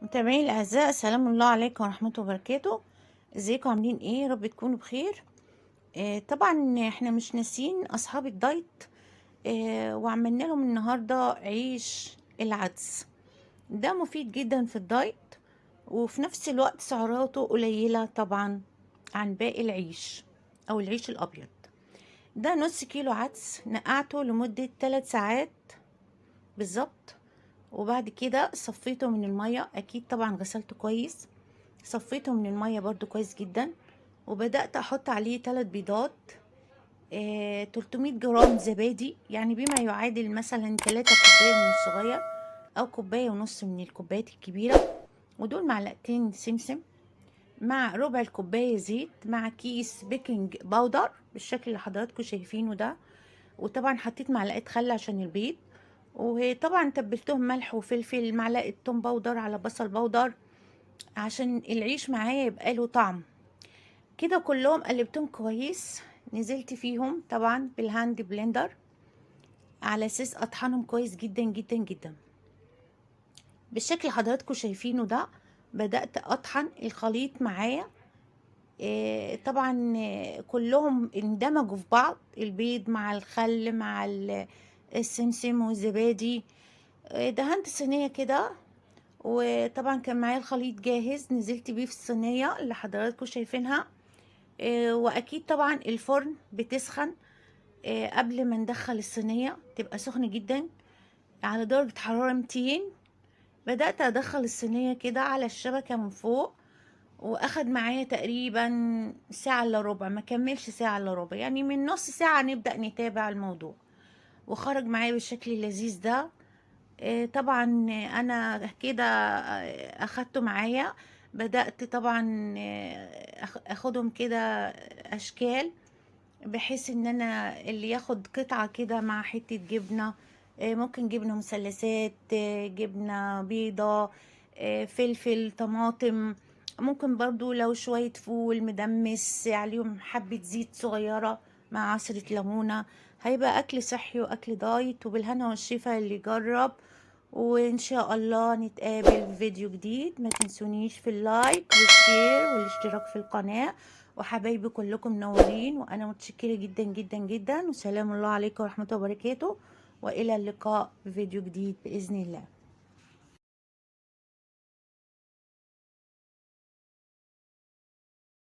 متابعيني الاعزاء، سلام الله عليكم ورحمه وبركاته. ازيكم؟ عاملين ايه؟ يا رب تكونوا بخير. طبعا احنا مش ناسيين اصحاب الدايت. وعملنا لهم النهارده عيش العدس. ده مفيد جدا في الدايت، وفي نفس الوقت سعراته قليله طبعا عن باقي العيش او العيش الابيض. ده نص كيلو عدس نقعته لمده 3 ساعات بالظبط، وبعد كده صفيته من الميه، اكيد طبعا غسلته كويس. صفيته من المية برضو كويس جدا، وبدأت أحط عليه 3 بيضات، 300 جرام زبادي، يعني بما يعادل مثلا 3 كوباية من الصغير أو كوباية ونص من الكوبايات الكبيرة، ودول معلقتين سمسم مع ربع الكوباية زيت مع كيس بيكنج باودر بالشكل اللي حضراتكم شايفينه ده. وطبعا حطيت معلقة خل عشان البيض، وطبعا تبلتهم ملح وفلفل، معلقة توم باودر على بصل باودر عشان العيش معايا يبقى له طعم. كده كلهم قلبتهم كويس، نزلت فيهم طبعا بالهاند بلندر على اساس اطحنهم كويس جدا جدا جدا بالشكل اللي حضراتكم شايفينه ده. بدأت اطحن الخليط معايا. طبعا كلهم اندمجوا في بعض، البيض مع الخل مع السمسم والزبادي. دهنت الصينية كده، وطبعا كان معايا الخليط جاهز، نزلت بيه في الصينية اللي حضراتكم شايفينها. واكيد طبعا الفرن بتسخن قبل ما ندخل الصينية، تبقى سخنة جدا على درجة حرارة 200. بدأت أدخل الصينية كده على الشبكة من فوق، وأخد معايا تقريبا ساعة إلا ربع، ما كملش ساعة إلا ربع، يعني من نص ساعة نبدأ نتابع الموضوع. وخرج معايا بالشكل اللذيذ ده. طبعا أنا كده أخدته معايا. بدأت طبعا أخدهم كده أشكال، بحيث ان انا اللي ياخد قطعة كده مع حتة جبنة. ممكن جبنة مثلثات، جبنة بيضة، فلفل، طماطم. ممكن برضو لو شوية فول مدمس عليهم حبة زيت صغيرة مع عصرة ليمونة. هيبقى اكل صحي واكل دايت، وبالهنا والشفا اللي يجرب. وان شاء الله نتقابل في فيديو جديد. ما تنسونيش في اللايك والشير والاشتراك في القناة. وحبايبي كلكم منورين، وانا متشكرة جدا جدا جدا، وسلام الله عليكم ورحمة الله وبركاته. والى اللقاء في فيديو جديد بإذن الله.